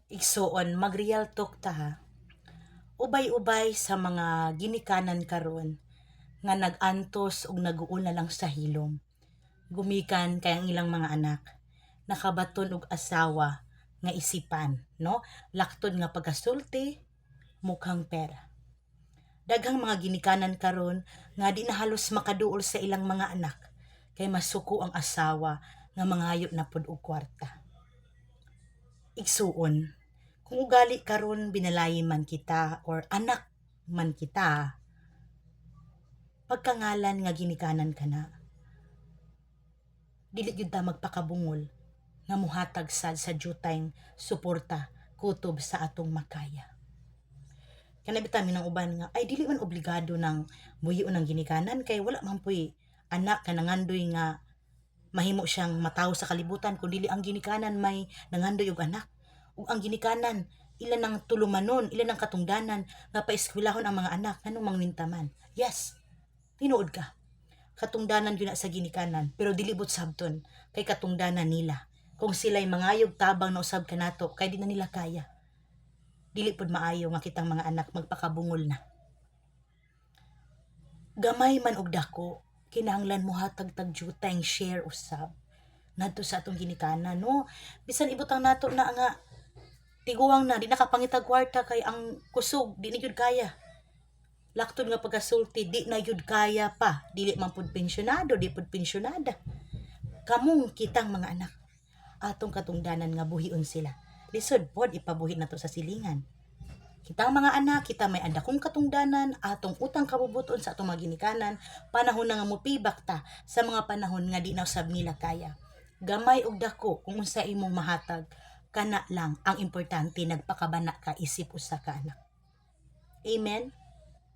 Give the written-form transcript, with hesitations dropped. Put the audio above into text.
Igsuon, mag-real talk ta ha. Ubay-ubay sa mga ginikanan karon nga nag-antos og naguuna lang sa hilom. Gumikan kay ang ilang mga anak nakabaton og asawa nga isipan, no? Laktod nga pagkasulti, mukhang pera. Daghang mga ginikanan karon nga di na halos makaduol sa ilang mga anak kay masuko ang asawa nga mangayo na pud og kwarta. Igsuon, kung ugali karon binalayi man kita or anak man kita, pagkangalan nga ginikanan kana, dili gyud ta magpakabungol nga muhatag sad sa jutayng suporta kutob sa atong makaya. Kana bitaw minang uban nga ay dili man obligado ng muyo ng ginikanan kay wala man puy anak ka nangandoy nga mahimo siyang matawo sa kalibutan kun dili ang ginikanan may nangandoy og anak. Ug ang ginikanan ilan ang tulumanon, ilan ang katungdanan nga paeskwelahon ang mga anak nganong mangwinta man. Yes, tinuod ka. Katungdanan gyud na sa ginikanan pero dili but sabton kay katungdanan nila. Kung sila'y mangayog tabang na usab kanato kay di na nila kaya. Dili pud maayo nga kitang mga anak magpakabungol na. Gamay man og dako, kinahanglan mo hatag tagjutay share usab ngadto sa atong ginikanan, no? Bisan ibutang nato na nga tiguang na di nakapangitag kwarta kay ang kusog di na gyud kaya. Laktod nga pagkasulti di na gyud kaya pa, dili man pud pensyonado, di pud pensyonada. Kamong kitang mga anak atong katungdanan nga buhion sila. Lisod pod ipabuhi nato sa silingan. Kitang mga anak, kita may adakong katungdanan, atong utang kabubuton sa atong mga ginikanan, panahon na nga mupibak ta sa mga panahon nga di na usab nila kaya. Gamay og dako kung unsa imong mahatag, kana lang ang importante nagpakabana ka isip usa ka anak. Amen.